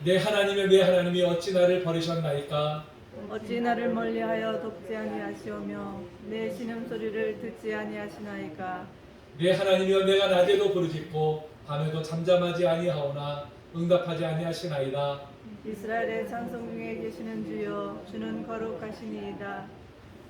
내 하나님이 어찌 나를 버리셨나이까? 어찌 나를 멀리하여 돕지 아니하시오며 내 신음소리를 듣지 아니하시나이까? 내 하나님이여 내가 낮에도 부르짖고 밤에도 잠잠하지 아니하오나 응답하지 아니하시나이다. 이스라엘의 찬송 중에 계시는 주여 주는 거룩하시니이다.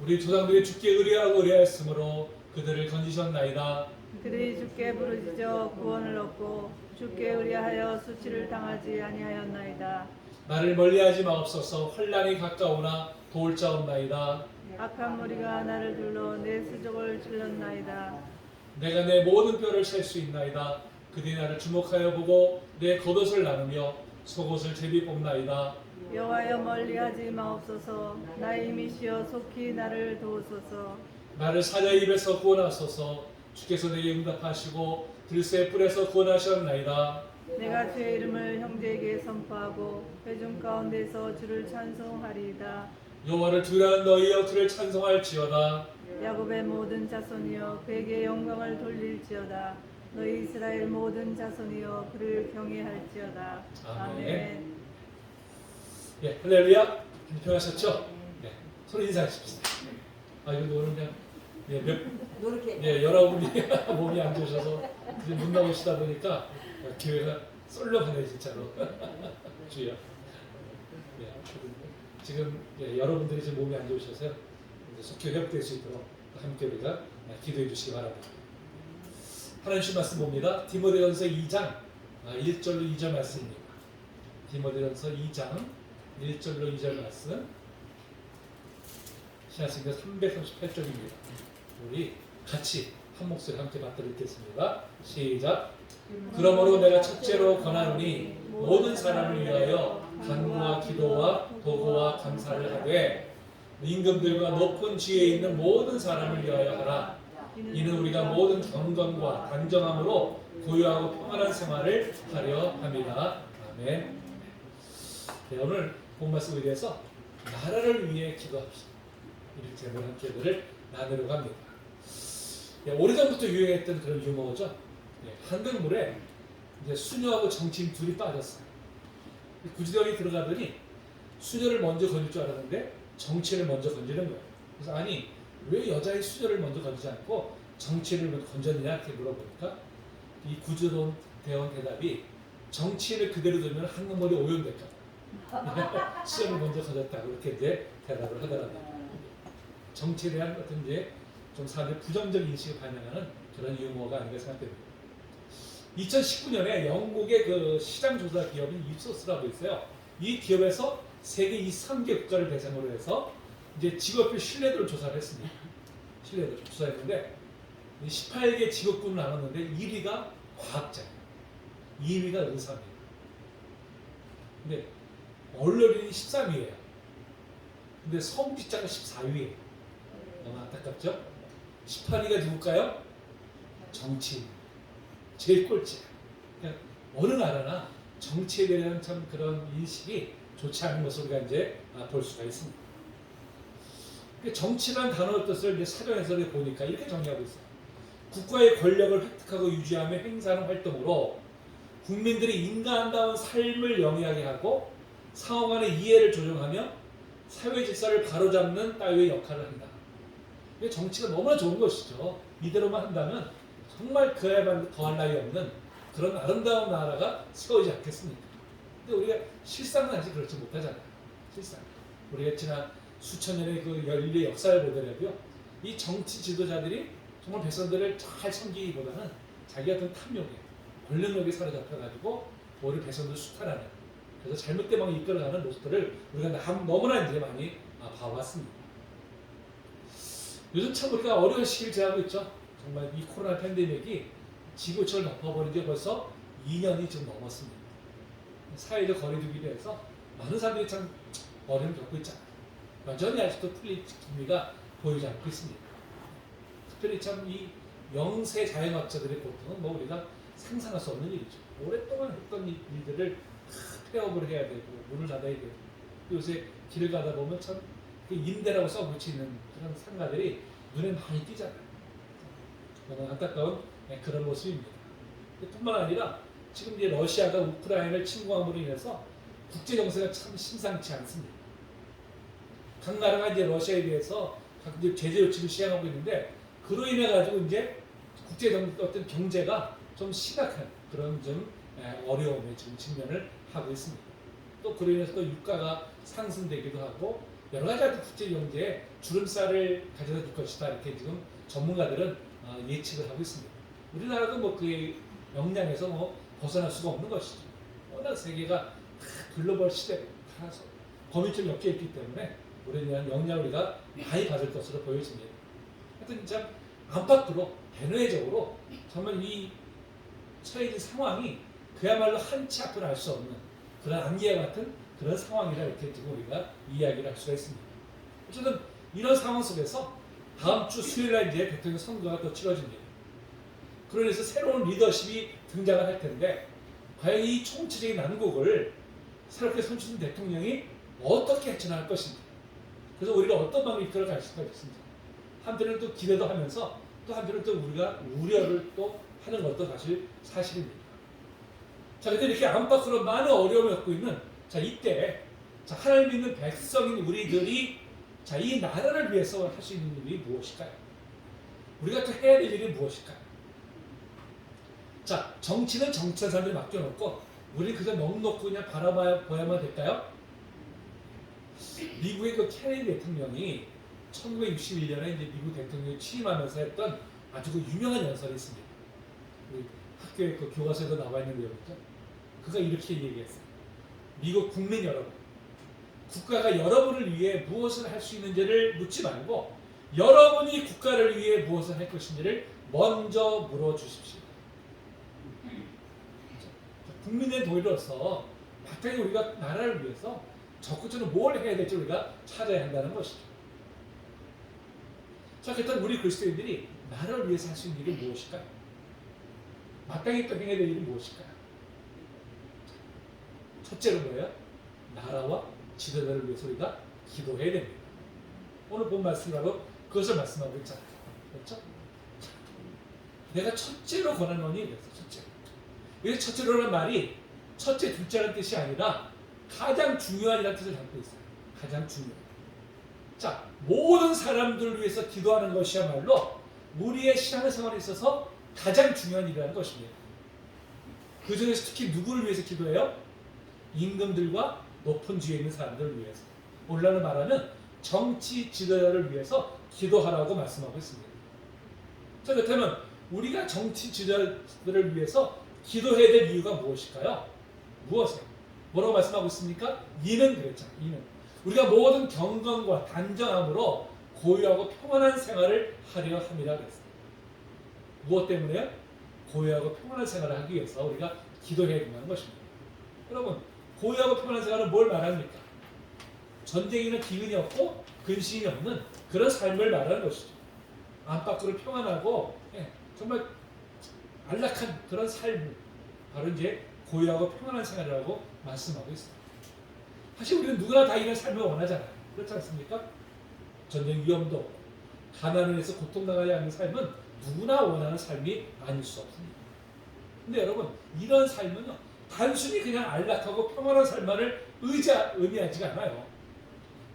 우리 조상들이 주께 의뢰하고 의뢰하였으므로 그들을 건지셨나이다. 그들이 주께 부르짖어 구원을 얻고 주께 의뢰하여 수치를 당하지 아니하였나이다. 나를 멀리하지 마옵소서. 환난이 가까우나 도울 자 없나이다. 악한 무리가 나를 둘러 내 수족을 찔렀나이다. 내가 내 모든 뼈를 셀 수 있나이다. 그들이 나를 주목하여 보고 내 겉옷을 나누며 속옷을 제비 뽑나이다. 여호와여 멀리하지 마옵소서. 나의 힘이시여 속히 나를 도우소서. 나를 사자의 입에서 구원하소서. 주께서 내게 응답하시고 들새 뿔에서 구원하셨나이다. 내가 주의 이름을 형제에게 선포하고 회중 가운데서 주를 찬송하리이다. 여호와를 두려워하는 너희여 그를 찬송할지어다. 야곱의 모든 자손이여 그에게 영광을 돌릴지어다. 너희 이스라엘 모든 자손이여 그를 경외할지어다. 아멘. 예, 할렐루야. 평하셨죠? 네, 서로 인사하십시다. 이거 오늘 그냥 여러분이 몸이 안 좋으셔서 문 나오시다 보니까 교회가 썰렁하네 진짜로. 주여. 지금 여러분들이 지금 몸이 안 좋으셔서요. 속히 회복될 수 있도록 함께 우리가 기도해 주시기 바랍니다. 하나님 주신 말씀 봅니다. 디모데전서 2장 1절로 2절 말씀입니다. 디모데전서 2장 1절로 2절 말씀. 신약성경 338쪽입니다. 우리 같이 한 목소리 함께 받들어 읽겠습니다. 시작. 그러므로 내가 첫째로 권하노니 모든 사람을 위하여 간구와 기도와 도구와 감사를 하되 임금들과 높은 지혜에 있는 모든 사람을 위하여 하라. 이는 우리가 모든 경건과 단정함으로 고요하고 평안한 생활을 하려 합니다. 아멘. 네, 오늘 본 말씀에 대해서 나라를 위해 기도합시다. 이렇게 제목한 기도를 나누려고 합니다. 네, 오래전부터 유행했던 그런 유머죠. 네, 한강물에 이제 수녀하고 정치인 둘이 빠졌어요. 구지대원이 들어가더니 수녀를 먼저 건질 줄 알았는데 정치인을 먼저 건지는 거예요. 그래서 아니 왜 여자의 수녀를 먼저 건지지 않고 정치인을 먼저 건졌느냐 이렇게 물어보니까 이 구지대원 대답이 정치인을 그대로 두면 한강물이 오염될까 봐 수녀를 먼저 건졌다 그렇게 이제 대답을 하더라고요. 정치에 대한 어떤 이제 좀 사람들의 부정적 인식을 반영하는 그런 유머가 아닌가 생각됩니다. 2019년에 영국의 그 시장 조사 기업인 입소스라고 있어요. 이 기업에서 세계 23개 국가를 대상으로 해서 이제 직업별 신뢰도를 조사를 했습니다. 신뢰도 조사했는데 18개 직업군을 나눴는데 1위가 과학자예요. 2위가 의사입니다. 근데 언론인이 13위예요. 근데 성직자가 14위예요. 너무 안타깝죠? 18위가 누굴까요? 정치인. 제일 꼴찌야. 그러니까 어느 나라나 정치에 대한 참 그런 인식이 좋지 않은 것을 우리가 이제 볼 수가 있습니다. 정치라는 단어의 뜻을 이제 사전에서 보니까 이렇게 정리하고 있어요. 국가의 권력을 획득하고 유지하며 행사하는 활동으로 국민들이 인간다운 삶을 영위하게 하고 상호 간의 이해를 조정하며 사회 질서를 바로잡는 따위의 역할을 한다. 정치가 너무나 좋은 것이죠. 이대로만 한다면 정말 그야말로 더할 나위 없는 그런 아름다운 나라가 세워지지 않겠습니까? 근데 우리가 실상은 아직 그렇지 못하잖아요. 실상. 우리가 지난 수천 년의 그 인류의 역사를 보더라도요. 이 정치 지도자들이 정말 백성들을 잘 섬기기보다는 자기 어떤 탐욕에, 권력욕에 사로잡혀가지고 오히려 백성들을 수탈하는 그래서 잘못된 방향 이끌어가는 모습들을 우리가 너무나 이제 많이 봐왔습니다. 요즘 참 우리가 어려운 시기를 지나고 있죠. 정말 이 코로나 팬데믹이 지구촌을 덮어버린 지 벌써 2년이 좀 넘었습니다. 사회적 거리두기에 대해서 많은 사람들이 참 어려움을 겪고 있잖아요. 여전히 아직도 풀릴 기미가 보이지 않고 있습니다. 특별히 참 이 영세 자연학자들의 고통은 뭐 우리가 상상할 수 없는 일이죠. 오랫동안 했던 일들을 폐업을 해야 되고 문을 닫아야 되고 요새 길을 가다 보면 참 임대라고 써붙이는 그런 상가들이 눈에 많이 띄잖아요. 너무 안타까운 그런 모습입니다. 뿐만 아니라 지금 이제 러시아가 우크라이나를 침공함으로 인해서 국제 정세가 참 심상치 않습니다. 각 나라가 이제 러시아에 대해서 각 이제 제재 조치를 시행하고 있는데 그로 인해 가지고 이제 국제 어떤 경제가 좀 심각한 그런 좀 어려움에 지금 직면을 하고 있습니다. 또 그로 인해서 또 유가가 상승되기도 하고 여러 가지 아주 국제 경제에 주름살을 가져다 줄 것이다 이렇게 지금 전문가들은 예측을 하고 있습니다. 우리나라도 뭐 그 역량에서 뭐 벗어날 수가 없는 것이죠. 워낙 세계가 글로벌 시대 따라서 거미줄 엮여 있기 때문에 우리는 역량을 우리가 많이 받을 것으로 보여집니다. 하여튼 참 안팎으로 대내적으로 정말 이 처해진 상황이 그야말로 한치 앞을 알 수 없는 그런 안개와 같은 그런 상황이라 이렇게 지금 우리가 이야기를 할 수가 있습니다. 어쨌든 이런 상황 속에서 다음 주 수요일 날 이제 대통령 선거가 또 치러집니다. 그러면서 새로운 리더십이 등장을 할 텐데 과연 이 총체적인 난국을 새롭게 선출된 대통령이 어떻게 헤쳐나갈 것인지 그래서 우리가 어떤 방법이 이끌어갈 수가 있습니다. 한편으로는 또 기대도 하면서 또 한편으로는 또 우리가 우려를 또 하는 것도 사실입니다. 자, 근데 이렇게 안팎으로 많은 어려움을 겪고 있는 자 이때 자 하나님 믿는 백성인 우리들이 자 이 나라를 위해서 할 수 있는 일이 무엇일까요? 우리가 또 해야 될 일이 무엇일까요? 자 정치는 정치한 사람들이 맡겨놓고 우리 그저 넋놓고 그냥 바라봐야만 될까요? 미국의 그 케네디 대통령이 1961년에 이제 미국 대통령이 취임하면서 했던 아주 그 유명한 연설이 있습니다. 우리 학교에 그 교과서에도 나와 있는 내용이죠. 그가 이렇게 얘기했어요. 미국 국민 여러분, 국가가 여러분을 위해 무엇을 할 수 있는지를 묻지 말고 여러분이 국가를 위해 무엇을 할 것인지를 먼저 물어주십시오. 국민의 도리로서 바탕에 우리가 나라를 위해서 적극적으로 뭘 해야 될지 우리가 찾아야 한다는 것이죠. 자, 그렇다면 우리 그리스도인들이 나라를 위해서 할 수 있는 일이 무엇일까요? 마땅히 또 행해야 될 일이 무엇일까요? 첫째로 뭐예요? 나라와 지도자를 위해서 우리가 기도해야 됩니다. 오늘 본 말씀으로 그것을 말씀하고 있잖아요. 그렇죠? 내가 첫째로 권하노니 그랬어. 첫째로. 이 첫째로라는 말이 첫째, 둘째라는 뜻이 아니라 가장 중요한이라는 뜻을 담고 있어요. 가장 중요한. 자, 모든 사람들을 위해서 기도하는 것이야말로 우리의 신앙생활에 있어서 가장 중요한 일이라는 것입니다. 그 중에서 특히 누구를 위해서 기도해요? 임금들과 높은 지위에 있는 사람들을 위해서. 오늘날 말하는 정치 지도자를 위해서 기도하라고 말씀하고 있습니다. 자, 그렇다면 우리가 정치 지도자들을 위해서 기도해야 될 이유가 무엇일까요? 무엇이에요? 뭐라고 말씀하고 있습니까? 이는 그랬잖아요. 이는 우리가 모든 경건과 단정함으로 고요하고 평안한 생활을 하려 함이라 그랬어요. 무엇 때문에요? 고요하고 평안한 생활을 하기 위해서 우리가 기도해야 된다는 것입니다. 여러분, 고요하고 평안한 생활은 뭘 말합니까? 전쟁에는 기근이 없고 근심이 없는 그런 삶을 말하는 것이죠. 안팎으로 평안하고 정말 안락한 그런 삶을 바로 이제 고요하고 평안한 생활이라고 말씀하고 있습니다. 사실 우리는 누구나 다 이런 삶을 원하잖아요. 그렇지 않습니까? 전쟁 위험도 없고 가난에서 고통당하지 않는 삶은 누구나 원하는 삶이 아닐 수 없습니다. 근데 여러분, 이런 삶은요 단순히 그냥 안락하고 평안한 삶만을 의미하지가 않아요.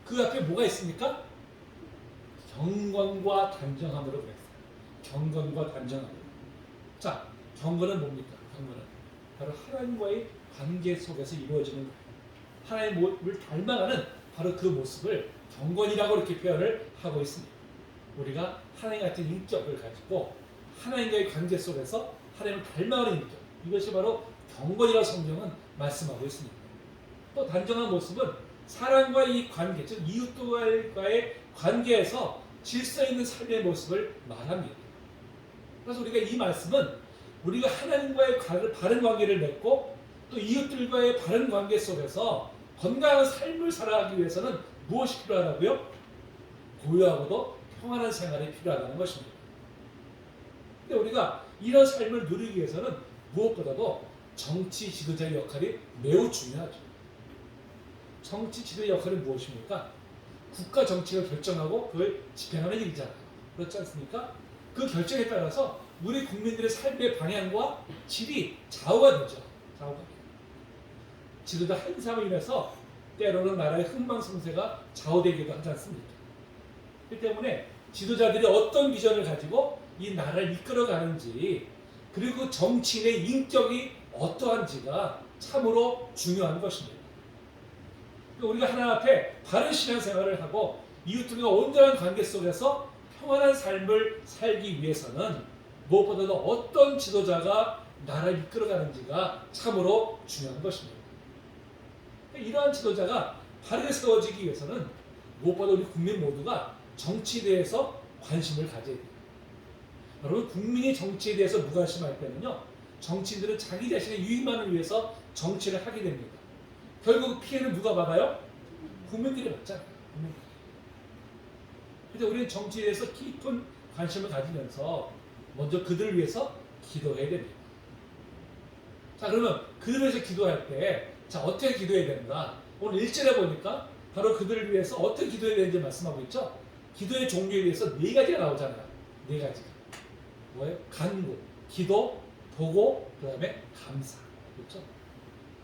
그 앞에 뭐가 있습니까? 경건과 단정함으로 그랬어요. 경건과 단정함으로. 자, 경건은 뭡니까? 경건은 바로 하나님과의 관계 속에서 이루어지는 거예요. 하나님을 닮아가는 바로 그 모습을 경건이라고 이렇게 표현을 하고 있습니다. 우리가 하나님 같은 인격을 가지고 하나님과의 관계 속에서 하나님을 닮아가는 인격, 이것이 바로 경건이라고 성경은 말씀하고 있습니다. 또 단정한 모습은 사람과 이 관계, 즉 이웃과의 관계에서 질서 있는 삶의 모습을 말합니다. 그래서 우리가 이 말씀은 우리가 하나님과의 바른 관계를 맺고 또 이웃들과의 바른 관계 속에서 건강한 삶을 살아가기 위해서는 무엇이 필요하다고요? 고요하고도 평안한 생활이 필요하다는 것입니다. 근데 우리가 이런 삶을 누리기 위해서는 무엇보다도 정치 지도자의 역할이 매우 중요하죠. 정치 지도의 역할이 무엇입니까? 국가 정책을 결정하고 그걸 집행하는 일이잖아요. 그렇지 않습니까? 그 결정에 따라서 우리 국민들의 삶의 방향과 질이 좌우가 되죠. 좌우가 돼요. 지도자 한 사람으로 인해서 때로는 나라의 흥망성쇠가 좌우되기도 하지 않습니까? 그렇기 때문에 지도자들이 어떤 비전을 가지고 이 나라를 이끌어가는지 그리고 정치인의 인격이 어떠한지가 참으로 중요한 것입니다. 우리가 하나님 앞에 바른 신앙생활을 하고 이웃들과 온전한 관계 속에서 평안한 삶을 살기 위해서는 무엇보다도 어떤 지도자가 나라를 이끌어가는지가 참으로 중요한 것입니다. 이러한 지도자가 바르게 세워지기 위해서는 무엇보다 우리 국민 모두가 정치에 대해서 관심을 가져야 돼요. 여러분, 국민이 정치에 대해서 무관심할 때는요, 정치인들은 자기 자신의 유익만을 위해서 정치를 하게 됩니다. 결국 피해는 누가 받아요? 국민들이 받잖아요. 그래서 우리는 정치에 대해서 깊은 관심을 가지면서 먼저 그들을 위해서 기도해야 됩니다. 자, 그러면 그들을 위해서 기도할 때 자, 어떻게 기도해야 되는가? 오늘 1절에 보니까 바로 그들을 위해서 어떻게 기도해야 되는지 말씀하고 있죠? 기도의 종류에 대해서 4가지가 나오잖아요. 4가지가. 뭐예요? 간구, 기도, 보고, 그 다음에 감사. 그렇죠?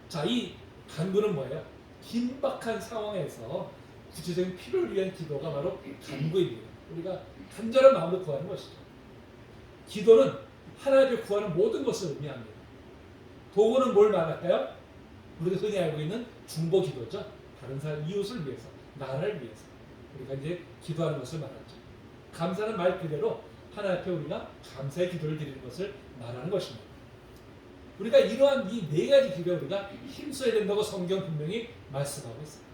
자, 이 간구는 뭐예요? 긴박한 상황에서 구체적인 필요를 위한 기도가 바로 간구입니다. 우리가 간절한 마음으로 구하는 것이죠. 기도는 하나님께 구하는 모든 것을 의미합니다. 도구는 뭘 말할까요? 우리가 흔히 알고 있는 중보 기도죠. 다른 사람, 이웃을 위해서, 나라를 위해서 우리가 이제 기도하는 것을 말하죠. 감사는 말 그대로 하나님 앞에 우리가 감사의 기도를 드리는 것을 말하는 것입니다. 우리가 이러한 이 4가지 기도에 우리가 힘써야 된다고 성경 분명히 말씀하고 있습니다.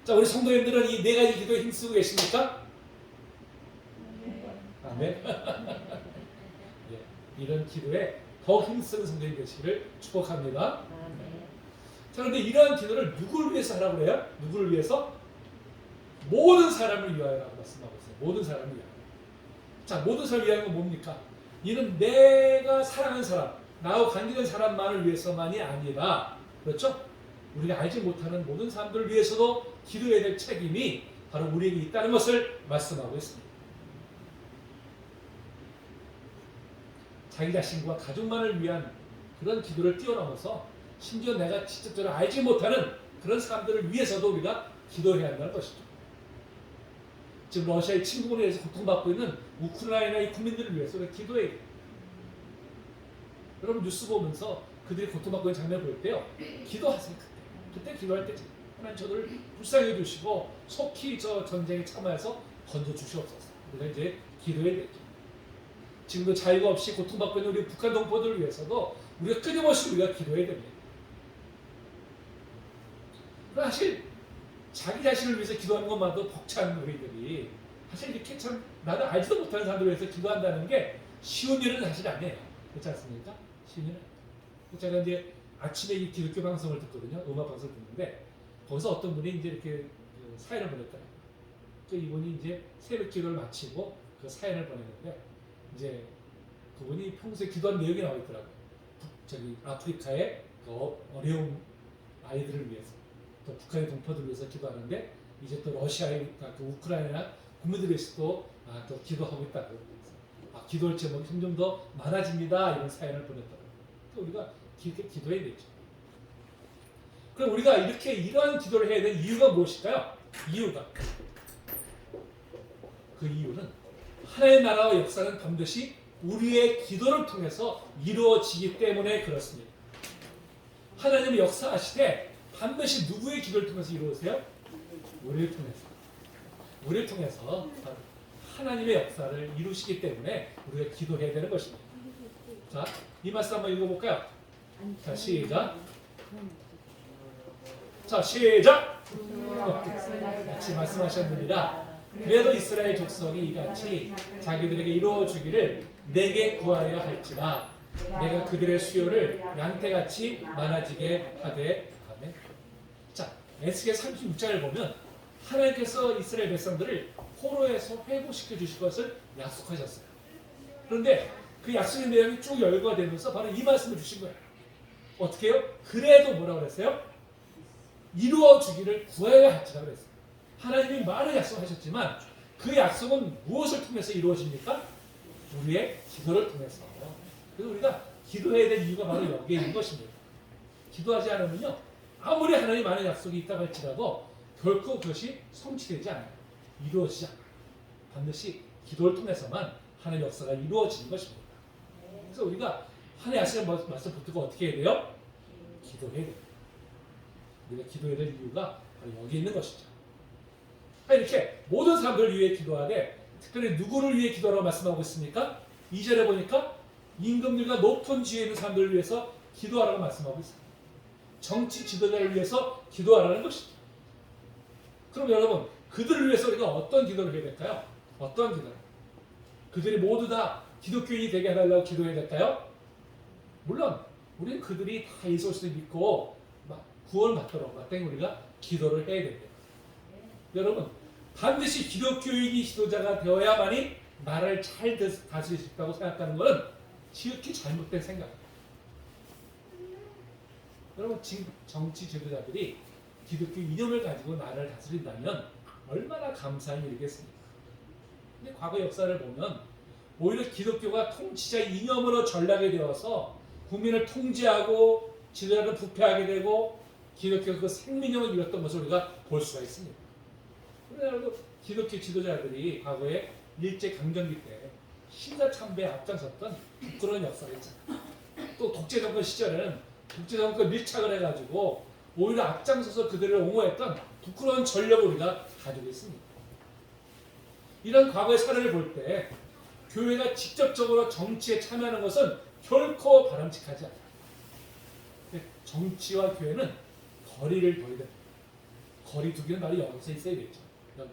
자, 우리 성도님들은 이 4가지 기도에 힘쓰고 계십니까? 아멘. 예, 이런 기도에 더 힘쓰는 성도님 되시기를 축복합니다. 자, 그런데 이러한 기도를 누구를 위해서 하라고 그래요? 누구를 위해서? 모든 사람을 위하여라고 말씀하고 있어요. 모든 사람을 위하여. 자, 모든 사람을 위하여는 건 뭡니까? 이는 내가 사랑하는 사람, 나하고 관계된 사람만을 위해서만이 아니라, 그렇죠? 우리가 알지 못하는 모든 사람들을 위해서도 기도해야 될 책임이 바로 우리에게 있다는 것을 말씀하고 있습니다. 자기 자신과 가족만을 위한 그런 기도를 뛰어넘어서 심지어 내가 직접적으로 알지 못하는 그런 사람들을 위해서도 우리가 기도해야 한다는 것이죠. 지금 러시아의 침공에 의해서 고통받고 있는 우크라이나의 국민들을 위해서 우리가 기도해야 돼요. 여러분 뉴스 보면서 그들이 고통받고 있는 장면을 볼 때요, 기도하세요. 그때 기도할 때 하나님 저들을 불쌍히 해주시고 속히 저 전쟁에 참아서 건져주시옵소서. 우리가 이제 기도해야 되죠. 지금도 자유가 없이 고통받고 있는 우리 북한 동포들을 위해서도 우리가 끊임없이 우리가 기도해야 됩니다. 사실 자기 자신을 위해서 기도하는 것만도 벅찬 우리들이 사실 이렇게 참 나도 알지도 못하는 사람들을 위해서 기도한다는 게 쉬운 일은 사실 아니에요. 그렇지 않습니까? 쉬운 일은. 제가 이제 아침에 이 기독교 방송을 듣거든요. 음악 방송을 듣는데 거기서 어떤 분이 이제 이렇게 사연을 보냈더라고요. 이분이 이제 새벽 기도를 마치고 그 사연을 보냈는데 이제 그분이 평소에 기도한 내용이 나와 있더라고요. 저기 아프리카의 그 어려운 아이들을 위해서, 또 북한의 동포들을 위해서 기도하는데 이제 또 러시아의 그 우크라이나 국민들을 위해서도 또 기도하고 있다고. 기도할 제목이 점점 더 많아집니다. 이런 사연을 보냈더라고요. 우리가 기도해야 되죠. 그럼 우리가 이렇게 이러한 기도를 해야 되는 이유가 무엇일까요? 그 이유는 하나님의 나라와 역사는 반드시 우리의 기도를 통해서 이루어지기 때문에 그렇습니다. 하나님의 역사하시되 반드시 누구의 기도를 통해서 이루어지세요? 우리를 통해서. 우리를 통해서 하나님의 역사를 이루시기 때문에 우리가 기도해야 되는 것입니다. 자, 이 말씀 한번 읽어볼까요? 자, 시작. 자, 시작. 같이 말씀하셨느니라. 그래도 이스라엘 족속이 이같이 자기들에게 이루어 주기를 내게 구하여 할지라. 내가 그들의 수요를 양떼같이 많아지게 하되. 아멘. 자, 에스겔 36장을 보면 하나님께서 이스라엘 백성들을 포로에서 회복시켜 주실 것을 약속하셨어요. 그런데 그 약속의 내용이 쭉 열거가 되면서 바로 이 말씀을 주신 거예요. 어떻게 해요? 그래도 뭐라고 그랬어요? 이루어 주기를 구해야 할지라고 그랬어요. 하나님이 많은 약속하셨지만 그 약속은 무엇을 통해서 이루어집니까? 우리의 기도를 통해서. 그래서 우리가 기도해야 될 이유가 바로 여기에 있는 것입니다. 기도하지 않으면요, 아무리 하나님 많은 약속이 있다고 할지라도 결코 그것이 성취되지 않아요. 이루어지지 않아요. 반드시 기도를 통해서만 하나님의 역사가 이루어지는 것입니다. 그래서 우리가 하나님의 아시는 말씀 붙들고 어떻게 해야 돼요? 기도해야 돼요. 우리가 기도해야 될 이유가 바로 여기 있는 것이죠. 이렇게 모든 사람들을 위해 기도하되 특별히 누구를 위해 기도하라고 말씀하고 있습니까? 2절에 보니까 임금들과 높은 지위에 있는 사람들을 위해서 기도하라고 말씀하고 있습니다. 정치 지도자를 위해서 기도하라는 것이죠. 그럼 여러분, 그들을 위해서 우리가 어떤 기도를 해야 될까요? 어떤 기도를? 그들이 모두 다 기독교인이 되게 해달라고 기도해야 될까요? 물론 우리는 그들이 다 예수를 믿고 구원을 받도록 마땅히 우리가 기도를 해야 됩니다. 여러분, 반드시 기독교인이 지도자가 되어야만이 나라를 잘 다스릴 수 있다고 생각하는 것은 지극히 잘못된 생각입니다. 여러분, 지금 정치 지도자들이 기독교 이념을 가지고 나라를 다스린다면 얼마나 감사한 일이겠습니까? 근데 과거 역사를 보면 오히려 기독교가 통치자 이념으로 전락이 되어서 국민을 통제하고 지도자를 부패하게 되고 기독교가 그 생민형을 이뤘던 것을 우리가 볼 수가 있습니다. 그래서 기독교 지도자들이 과거에 일제강점기 때 신사참배에 앞장섰던 부끄러운 역사가 있잖아요. 또 독재정권 시절에는 독재정권 밀착을 해가지고 오히려 앞장서서 그들을 옹호했던 부끄러운 전력을 우리가 가지고 있습니다. 이런 과거의 사례를 볼 때 교회가 직접적으로 정치에 참여하는 것은 결코 바람직하지 않아요. 정치와 교회는 거리를 둬야 됩니다. 거리 두기는 바로 여기서 있어야겠죠. 여기.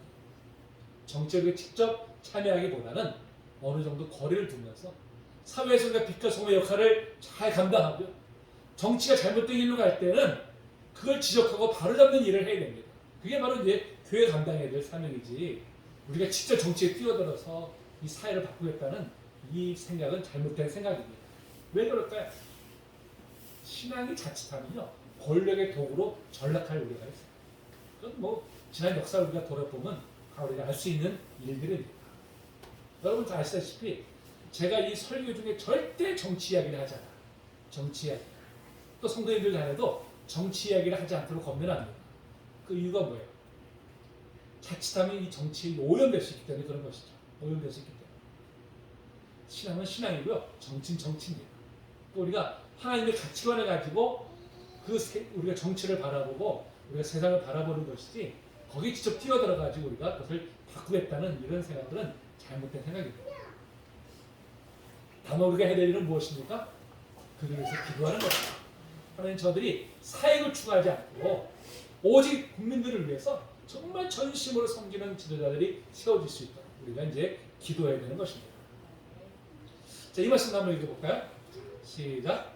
정치에 직접 참여하기보다는 어느 정도 거리를 두면서 사회에서 빛과 소금의 역할을 잘 감당하고요. 정치가 잘못된 일로 갈 때는 그걸 지적하고 바로잡는 일을 해야 됩니다. 그게 바로 이제 교회 감당해야 될 사명이지, 우리가 직접 정치에 뛰어들어서 이 사회를 바꾸겠다는 이 생각은 잘못된 생각입니다. 왜 그럴까요? 신앙이 자칫하면요, 권력의 도구로 전락할 우려가 있어요. 그건 뭐 지난 역사를 우리가 돌아보면 우리가 알 수 있는 일들입니다. 여러분 다 아시다시피 제가 이 설교 중에 절대 정치 이야기를 하지 않아요. 정치 이야기. 또 성도님들 간에도 정치 이야기를 하지 않도록 권면합니다. 그 이유가 뭐예요? 자칫하면 이 정치에 오염될 수 있기 때문에 그런 것이죠. 오염될 수 있기 때문에. 신앙은 신앙이고요. 정치는 정치입니다. 또 우리가 하나님의 가치관을 가지고 우리가 정치를 바라보고 우리가 세상을 바라보는 것이지, 거기에 직접 뛰어들어가지고 우리가 그것을 바꾸겠다는 이런 생각들은 잘못된 생각입니다. 다만 우리가 해야 될 일은 무엇입니까? 그들 위해서 기도하는 것입니다. 하나님, 저들이 사익을 추구하지 않고 오직 국민들을 위해서 정말 전심으로 섬기는 지도자들이 세워질 수 있도록 우리가 이제 기도해야 되는 것입니다. 자, 이 말씀 한번 읽어볼까요? 시작.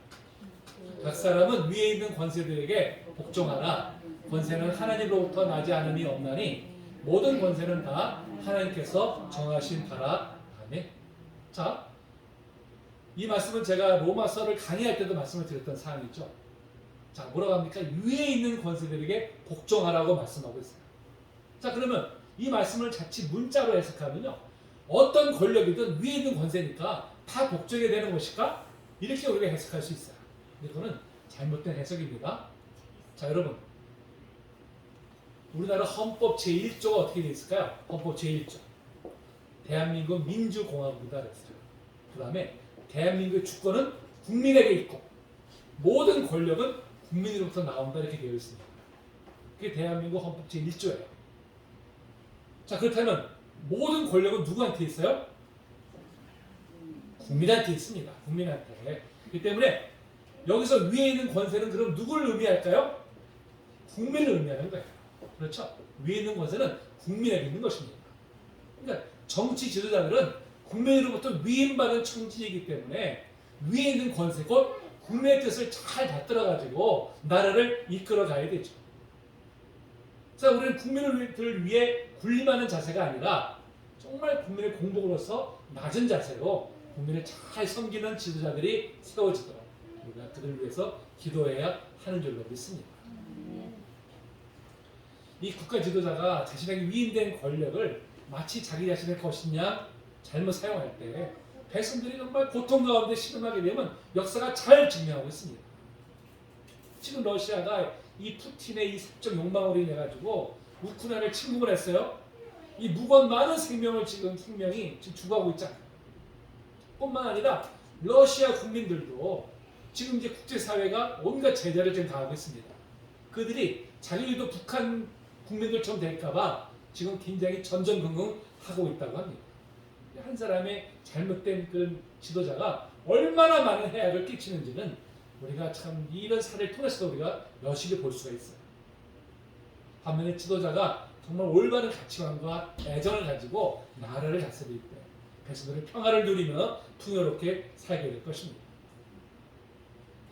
각 사람은 위에 있는 권세들에게 복종하라. 권세는 하나님으로부터 나지 않음이 없나니 모든 권세는 다 하나님께서 정하신 바라. 아멘. 자, 이 말씀은 제가 로마서를 강의할 때도 말씀을 드렸던 사항이죠. 자, 뭐라고 합니까? 위에 있는 권세들에게 복종하라고 말씀하고 있어요. 자, 그러면 이 말씀을 자칫 문자로 해석하면요, 어떤 권력이든 위에 있는 권세니까 다 복종해야 되는 것일까? 이렇게 우리가 해석할 수 있어요. 근데 그거는 잘못된 해석입니다. 자, 여러분, 우리나라 헌법 제1조가 어떻게 되어 있을까요? 헌법 제1조. 대한민국 민주공화국이다 그랬어요. 그 다음에 대한민국의 주권은 국민에게 있고 모든 권력은 국민으로부터 나온다, 이렇게 되어 있습니다. 그게 대한민국 헌법 제1조예요. 자, 그렇다면 모든 권력은 누구한테 있어요? 국민한테 있습니다. 국민한테. 그렇기 때문에 여기서 위에 있는 권세는 그럼 누구를 의미할까요? 국민을 의미하는 거예요. 그렇죠? 위에 있는 권세는 국민에게 있는 것입니다. 그러니까 정치 지도자들은 국민으로부터 위임받은 청진이기 때문에 위에 있는 권세, 곧 국민의 뜻을 잘 받들어가지고 나라를 이끌어 가야 되죠. 자, 우리는 국민을 위해 군림하는 자세가 아니라 정말 국민의 공복으로서 낮은 자세로 국민을 잘 섬기는 지도자들이 세워지도록 우리가 그들을 위해서 기도해야 하는 줄로 믿습니다. 이 국가 지도자가 자신에게 위임된 권력을 마치 자기 자신의 것이냐 잘못 사용할 때 백성들이 정말 고통 가운데 신음하게 되면 역사가 잘 증명하고 있습니다. 지금 러시아가 이 푸틴의 이 사적 욕망으로 인해 가지고 우크라이나를 침공을 했어요. 이 무건 많은 생명이 지금 죽어가고 있잖아요. 뿐만 아니라 러시아 국민들도 지금 이제 국제사회가 온갖 제재를 지금 가하고 있습니다. 그들이 자기들도 북한 국민들처럼 될까봐 지금 굉장히 전전긍긍 하고 있다고 합니다. 한 사람의 잘못된 그 지도자가 얼마나 많은 해악을 끼치는지는 우리가 참 이런 사례를 통해서 우리가 여실히 볼 수가 있어요. 반면에 지도자가 정말 올바른 가치관과 애정을 가지고 나라를 다스릴 때 백성들의 평화를 누리며 풍요롭게 살게 될 것입니다.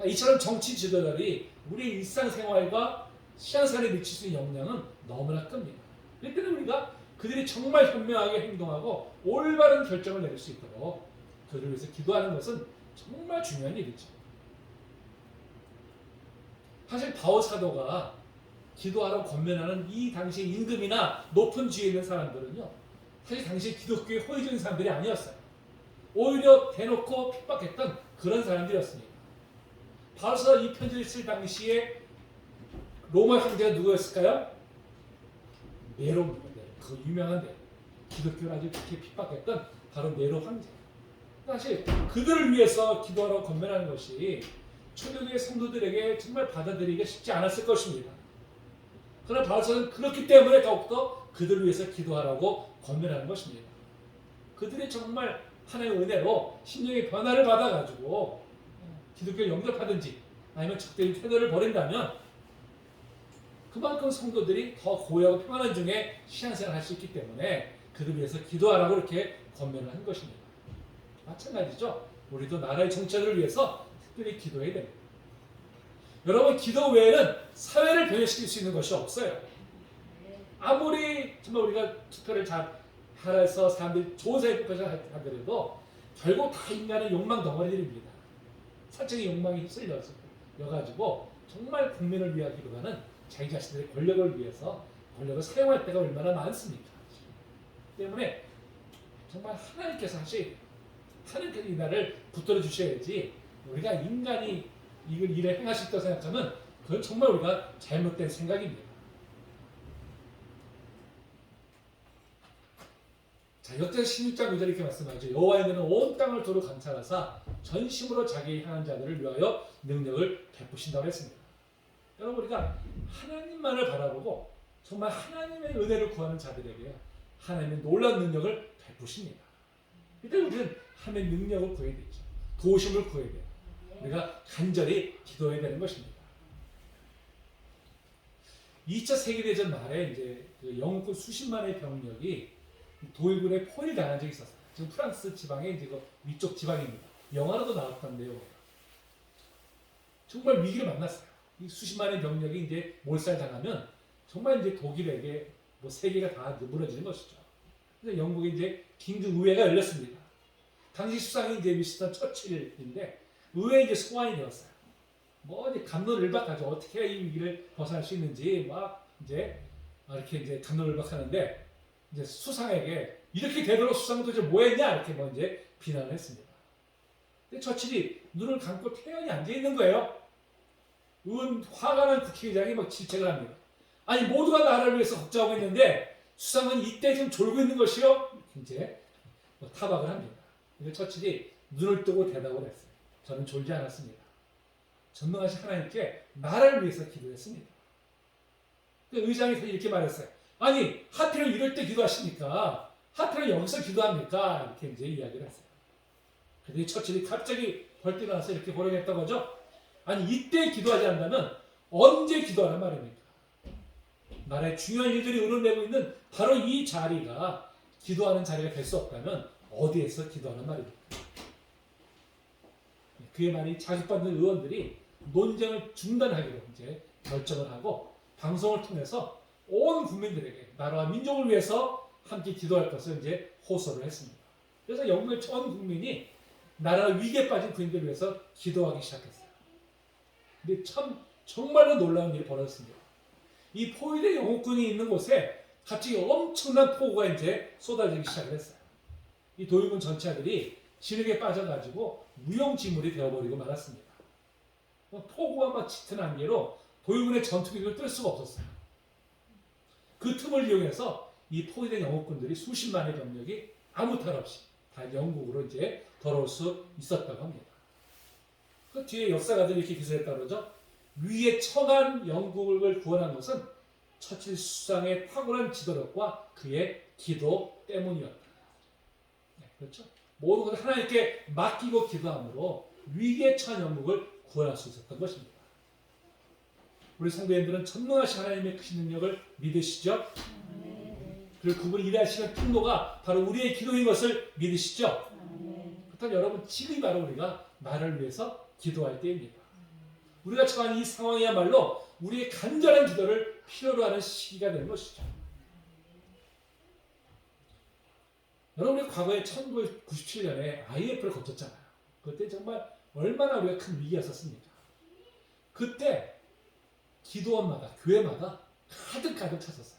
이처럼 정치 지도자들이 우리 일상생활과 신앙생활에 미칠 수 있는 영향은 너무나 큽니다. 그럴 때는 우리가 그들이 정말 현명하게 행동하고 올바른 결정을 내릴 수 있도록 그들을 위해서 기도하는 것은 정말 중요한 일이죠. 사실 바오 사도가 기도하러 권면하는 이 당시 임금이나 높은 지위에 있는 사람들은요, 사실 당시 기독교의 호의적인 사람들이 아니었어요. 오히려 대놓고 핍박했던 그런 사람들이었습니다. 바오 사도 이 편지를 쓸 당시에 로마 황제가 누구였을까요? 네로입니다. 그 유명한 네로. 기독교를 아주 그렇게 핍박했던 바로 네로 황제. 사실 그들을 위해서 기도하러 권면하는 것이 초대교회 성도들에게 정말 받아들이기가 쉽지 않았을 것입니다. 그러나 바울사는 그렇기 때문에 더욱더 그들을 위해서 기도하라고 권면하는 것입니다. 그들이 정말 하나님의 은혜로 심령의 변화를 받아가지고 기독교를 영접하든지 아니면 적대적인 태도를 버린다면 그만큼 성도들이 더 고요하고 평안한 중에 신앙생활을 할 수 있기 때문에 그들을 위해서 기도하라고 이렇게 권면을 한 것입니다. 마찬가지죠. 우리도 나라의 정착을 위해서 특별히 기도해야 됩니다. 여러분, 기도 외에는 사회를 변화시킬 수 있는 것이 없어요. 아무리 정말 우리가 투표를 잘 해서 사람들이 좋은 사회 투표를 하더라도 결국 다 인간은 욕망 덩어리들입니다. 사적인 욕망이 휩쓸려가지고 정말 국민을 위하기보다는 자기 자신들의 권력을 위해서 권력을 사용할 때가 얼마나 많습니까? 때문에 정말 하나님께서 하나님께서 이 나라를 붙들어 주셔야지 우리가 인간이 이걸 일을 행하실 거라고 생각하면 그건 정말 우리가 잘못된 생각입니다. 자, 역대상 16장 9절에 이렇게 말씀하죠. 여호와께서는 온 땅을 도로 감찰하사 전심으로 자기 향한 자들을 위하여 능력을 베푸신다고 했습니다. 여러분, 우리가 하나님만을 바라보고 정말 하나님의 은혜를 구하는 자들에게 하나님의 놀라운 능력을 베푸십니다. 그때 우리는 하나님의 능력을 구해야 되죠. 도우심을 구해야 돼요. 우리가 간절히 기도해야 되는 것입니다. 2차 세계대전 말에 이제 그 영국군 수십만의 병력이 독일군에 포위당한 적이 있었어요. 지금 프랑스 지방의 이제 그 위쪽 지방입니다. 영화로도 나왔던데요. 정말 위기를 만났어요. 이 수십만의 병력이 이제 몰살당하면 정말 이제 독일에게 뭐 세계가 다 무너지는 것이죠. 그래서 영국에 이제 긴급 의회가 열렸습니다. 당시 수상이 이제 위스턴 처칠인데 의회에 이제 소환이 되었어요. 뭐 이제 갑론을박하죠. 어떻게 이 위기를 벗어날 수 있는지 막 이제 이렇게 이제 갑론을박하는데 이제 수상에게 이렇게 되도록 수상은 도대체 뭐했냐 이렇게 뭐 이제 비난을 했습니다. 근데 처칠이 눈을 감고 태연히 앉아 있는 거예요. 화가 난 국회의장이 막 질책을 합니다. 아니 모두가 나라를 위해서 걱정하고 있는데 수상은 이때 지금 졸고 있는 것이요? 이제 뭐 타박을 합니다. 근데 처칠이 눈을 뜨고 대답을 했어요. 저는 졸지 않았습니다. 전능하신 하나님께 나라를 위해서 기도했습니다. 의장이 이렇게 말했어요. 아니 하필은 이럴 때 기도하십니까? 하필은 여기서 기도합니까? 이렇게 이제 이야기를 했어요. 근데 처칠이 갑자기 벌떡 일어나서 이렇게 호령했던 거죠. 아니 이때 기도하지 않는다면 언제 기도하란 말입니까? 나라의 중요한 일들이 우러내고 있는 바로 이 자리가 기도하는 자리가 될 수 없다면 어디에서 기도하는 말입니까? 그의 말이 자극받는 의원들이 논쟁을 중단하기로 이제 결정을 하고 방송을 통해서 온 국민들에게 나라와 민족을 위해서 함께 기도할 것을 이제 호소를 했습니다. 그래서 영국의 전 국민이 나라 위기에 빠진 국민들을 위해서 기도하기 시작했어요. 근데 참 정말로 놀라운 일이 벌어졌습니다. 이 포위된 영국군이 있는 곳에 갑자기 엄청난 폭우가 이제 쏟아지기 시작을 했어요. 이 독일군 전차들이 진흙에 빠져가지고 무용지물이 되어버리고 말았습니다. 폭우와 막 짙은 안개로 도유군의 전투기를 뜰 수가 없었어요. 그 틈을 이용해서 이 포위된 영국군들이 수십만의 병력이 아무 탈 없이 다 영국으로 이제 돌아올 수 있었다고 합니다. 그 뒤에 역사가들이 이렇게 기술했다고 그러죠. 위에 처한 영국을 구원한 것은 처칠 수상의 탁월한 지도력과 그의 기도 때문이었다. 네, 그렇죠? 모든 것을 하나님께 맡기고 기도함으로 위기에 처한 영국을 구원할 수 있었던 것입니다. 우리 성도님들은 전능하신 하나님의 크신 능력을 믿으시죠? 그리고 그분이 일하시는 통로가 바로 우리의 기도인 것을 믿으시죠? 그렇다면 여러분, 지금이 바로 우리가 나를 위해서 기도할 때입니다. 우리가 처한 이 상황이야말로 우리의 간절한 기도를 필요로 하는 시기가 되는 것이죠. 여러분이 과거에 1997년에 IMF를 거쳤잖아요. 그때 정말 얼마나 우리가 큰 위기였었습니까? 그때 기도원마다, 교회마다 가득가득 찼었어요.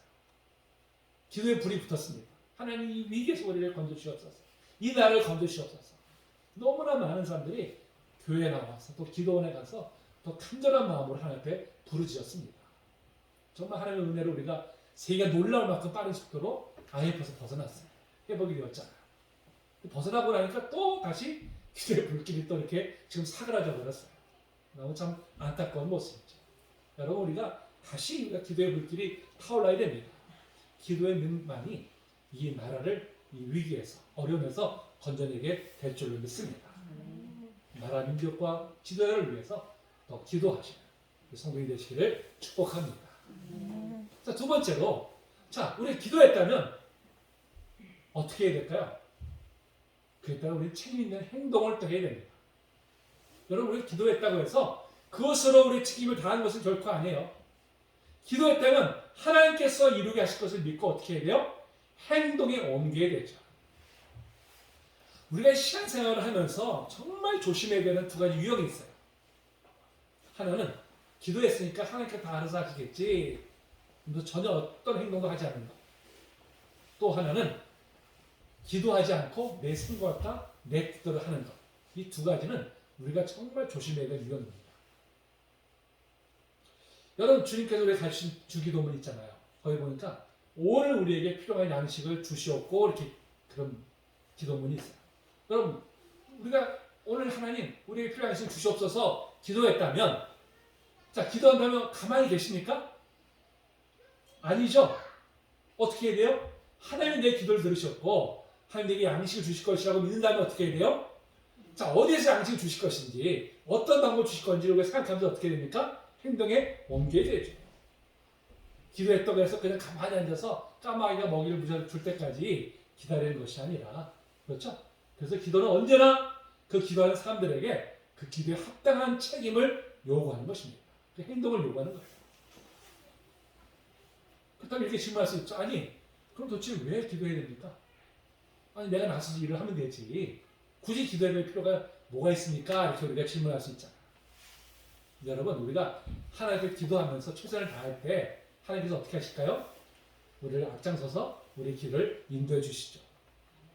기도에 불이 붙었습니다. 하나님 이 위기에서 우리를 건져주시옵소서. 이 나라를 건져주시옵소서. 너무나 많은 사람들이 교회에 나와서 또 기도원에 가서 더 간절한 마음으로 하나님 앞에 부르짖었습니다. 정말 하나님의 은혜로 우리가 세계가 놀라울 만큼 빠른 속도로 IMF에서 벗어났어요. 회복이 되었잖아요. 벗어나고 나니까 또 다시 기도의 불길이 또 이렇게 지금 사그라져 버렸어요. 너무 참 안타까운 모습이죠. 여러분, 우리가 다시 우리가 기도의 불길이 타올라야 됩니다. 기도의 능만이 이 나라를 이 위기에서, 어려움에서 건져내게 될 줄로 믿습니다. 나라 민족과 지도를 위해서 더 기도하시는 성도이 되시기를 축복합니다. 자, 두 번째로, 자, 우리 기도했다면 어떻게 해야 될까요? 그에 따라 우리 책임 있는 행동을 또 해야 됩니다. 여러분, 우리 기도했다고 해서 그것으로 우리 책임을 다하는 것은 결코 아니에요. 기도했다면 하나님께서 이루게 하실 것을 믿고 어떻게 해야 돼요? 행동에 옮겨야 되죠. 우리가 신앙생활을 하면서 정말 조심해야 되는 두 가지 유형이 있어요. 하나는 기도했으니까 하나님께서 다 알아서 하시겠지, 전혀 어떤 행동도 하지 않는 것. 또 하나는 기도하지 않고 내 생각과 내 뜻대로 하는 것. 이 두 가지는 우리가 정말 조심해야 될 유형입니다. 여러분, 주님께서 우리에게 가르친 주기도문 있잖아요. 거기 보니까 오늘 우리에게 필요한 양식을 주시옵고 이렇게 그런 기도문이 있어요. 여러분, 우리가 오늘 하나님 우리에게 필요한 양식을 주시옵소서 기도했다면, 자, 기도한다면 가만히 계십니까? 아니죠. 어떻게 해야 돼요? 하나님이 내 기도를 들으셨고 하나님 내게 양식을 주실 것이라고 믿는다면 어떻게 해야 돼요? 자, 어디에서 양식을 주실 것인지, 어떤 방법을 주실 건지를 우리가 생각하면서 어떻게 됩니까? 행동에 옮겨야 되죠. 기도했다고 해서 그냥 가만히 앉아서 까마귀가 먹이를 줄 때까지 기다리는 것이 아니라, 그렇죠? 그래서 기도는 언제나 그 기도하는 사람들에게 그 기도에 합당한 책임을 요구하는 것입니다. 그 행동을 요구하는 거예요. 그렇다면 이렇게 질문할 수 있죠. 아니, 그럼 도대체 왜 기도해야 됩니까? 아니, 내가 나서서 일을 하면 되지, 굳이 기도해야 될 필요가 뭐가 있습니까? 이렇게 우리가 질문할 수 있잖아요. 여러분, 우리가 하나님께 기도하면서 최선을 다할 때 하나님께서 어떻게 하실까요? 우리를 앞장서서 우리 길을 인도해 주시죠.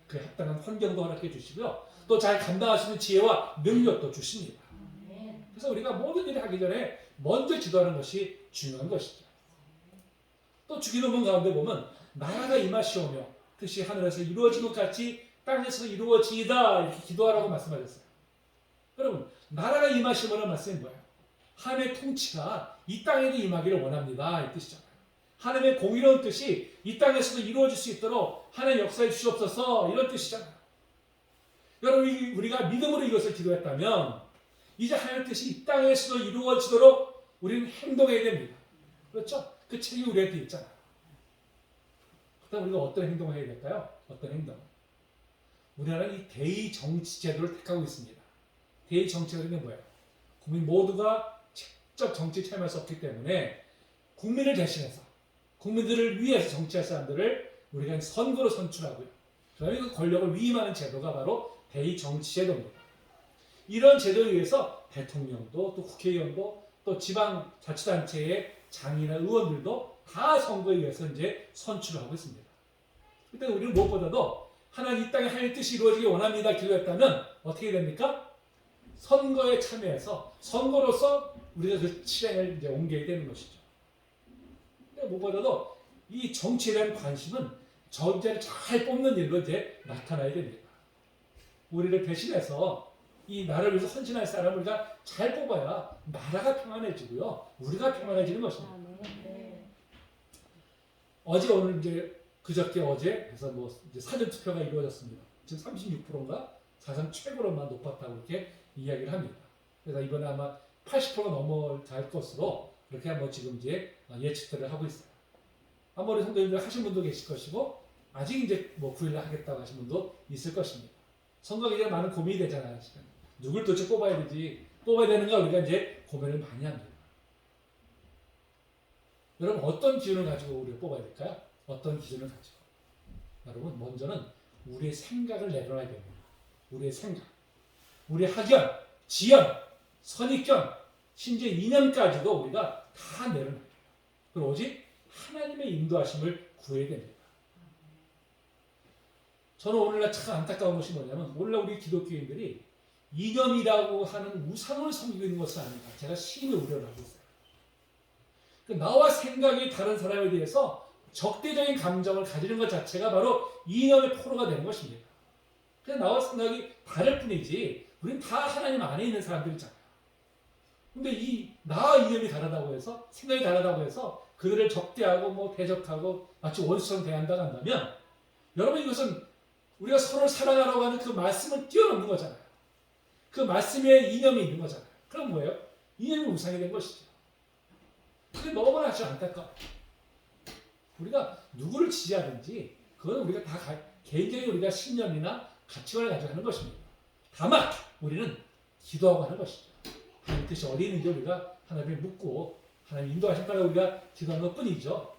그에 합당한 환경도 허락해 주시고요. 또 잘 감당할 수 있는 지혜와 능력도 주십니다. 그래서 우리가 모든 일을 하기 전에 먼저 기도하는 것이 중요한 것이죠. 또 주기도문 가운데 보면 나라가 임하시오며 뜻이 하늘에서 이루어진 것 같이 땅에서 이루어지이다, 이렇게 기도하라고 말씀하셨어요. 여러분, 나라가 임하시오라는 말씀이 뭐예요? 하나님의 통치가 이 땅에도 임하기를 원합니다, 이 뜻이잖아요. 하나님의 공의로운 뜻이 이 땅에서도 이루어질 수 있도록 하나님 역사해 주시옵소서, 이런 뜻이잖아요. 여러분, 우리가 믿음으로 이것을 기도했다면 이제 하나님의 뜻이 이 땅에서도 이루어지도록 우리는 행동해야 됩니다. 그렇죠? 그 책임이 우리한테 있잖아요. 그렇다면 우리가 어떤 행동을 해야 될까요? 어떤 행동? 우리나라는 이 대의 정치 제도를 택하고 있습니다. 대의 정치 제도는 뭐예요? 국민 모두가 직접 정치에 참여할 수 없기 때문에 국민을 대신해서, 국민들을 위해서 정치할 사람들을 우리가 선거로 선출하고요. 그다음에 그 권력을 위임하는 제도가 바로 대의 정치 제도입니다. 이런 제도에 의해서 대통령도, 또 국회의원도, 또 지방자치단체의 장이나 의원들도 다 선거에 의해서 이제 선출을 하고 있습니다. 그때 우리는 무엇보다도 하나님 이 땅에 하나님의 뜻이 이루어지기 원합니다 기도했다면 어떻게 됩니까? 선거에 참여해서 선거로서 우리가 그 실행을 이제 옮겨야 되는 것이죠. 근데 무엇보다도 이 정치에 대한 관심은 정치를 잘 뽑는 일로 이제 나타나야 됩니다. 우리를 대신해서 이 나라를 위해서 헌신할 사람을 우리가 잘 뽑아야 나라가 평안해지고요. 우리가 평안해지는 것입니다. 어제 오늘 이제 그저께 어제 그래서 뭐 이제 사전 투표가 이루어졌습니다. 지금 36%인가 사상 최고로만 높았다고 이렇게 이야기를 합니다. 그래서 이번에 아마 80%가 넘어갈 것으로 그렇게 뭐 지금 이제 예측들을 하고 있어요. 아마 우리 성도님들 하신 분도 계실 것이고 아직 이제 뭐 9일날 하겠다고 하신 분도 있을 것입니다. 선거에 대해 많은 고민이 되잖아요. 지금. 누굴 도대체 뽑아야 되지? 뽑아야 되는가 우리가 이제 고민을 많이 합니다. 여러분 어떤 기준을 가지고 우리가 뽑아야 될까요? 어떤 기준을 가지고? 여러분 먼저는 우리의 생각을 내려놔야 됩니다. 우리의 생각, 우리의 학연, 지연, 선입견, 심지어 이념까지도 우리가 다 내려놔야 돼요. 그리고 오직 하나님의 인도하심을 구해야 됩니다. 저는 오늘날 참 안타까운 것이 뭐냐면 오늘날 우리 기독교인들이 이념이라고 하는 우상을 섬기고 있는 것은 아닌가 제가 심히 우려를 하고 있어요. 나와 생각이 다른 사람에 대해서 적대적인 감정을 가지는 것 자체가 바로 이념의 포로가 되는 것입니다. 그냥 나와 생각이 다를 뿐이지 우리는 다 하나님 안에 있는 사람들이잖아요. 근데 이 나와 이념이 다르다고 해서 생각이 다르다고 해서 그들을 적대하고 뭐 대적하고 마치 원수처럼 대한다고 한다면 여러분 이것은 우리가 서로 사랑하라고 하는 그 말씀을 뛰어넘는 거잖아요. 그 말씀에 이념이 있는 거잖아요. 그럼 뭐예요? 이념이 우상이 된 것이죠. 그게 너무나 아주 안타까워요. 우리가 누구를 지지하든지 그건 우리가 다 개인적인 우리가 신념이나 가치관을 가지고 하는 것입니다. 다만 우리는 기도하고 하는 것이죠. 하나님 뜻이 어디 있는지 우리가 하나님을 묻고 하나님 인도하신 따라 우리가 기도하는 것 뿐이죠.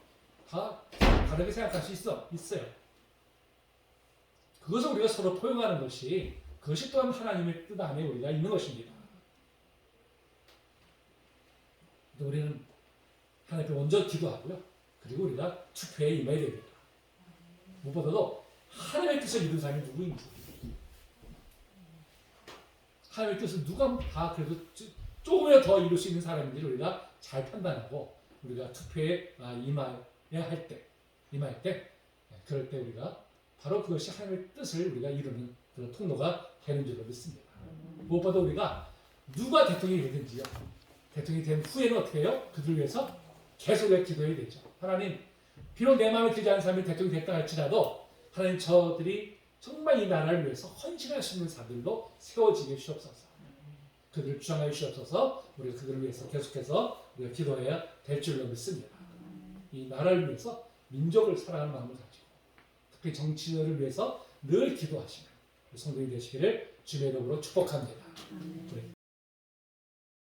다 다르게 생각할 수 있어요. 그것을 우리가 서로 포용하는 것이 그것이 또한 하나님의 뜻 안에 우리가 있는 것입니다. 우리는 하나님께 먼저 기도하고요. 그리고 우리가 투표에 임해야 됩니다. 무엇보다도 하나님의 뜻을 이룬 사람이 누구인지 하나님의 뜻을 누가 다 그래도 조금이라도 더 이룰 수 있는 사람인지를 우리가 잘 판단하고 우리가 투표에 임할 때 그럴 때 우리가 바로 그것이 하나님의 뜻을 우리가 이루는 그런 통로가 되는 줄로 믿습니다. 무엇보다 우리가 누가 대통령이 되든지요. 대통령이 된 후에는 어떻게 해요? 그들을 위해서 계속 기도해야 되죠. 하나님, 비록 내 마음에 들지 않는 사람이 대통령이 됐다 할지라도 하나님 저들이 정말 이 나라를 위해서 헌신할 수 있는 사람들도 세워지게 주옵소서. 그들을 주장하여 주옵소서. 우리가 그들을 위해서 계속해서 우리가 기도해야 될 줄로 믿습니다. 이 나라를 위해서 민족을 사랑하는 마음을 가지고 특히 정치인을 위해서 늘 기도하시는 성도님 되시기를 주의 이름으로 축복합니다.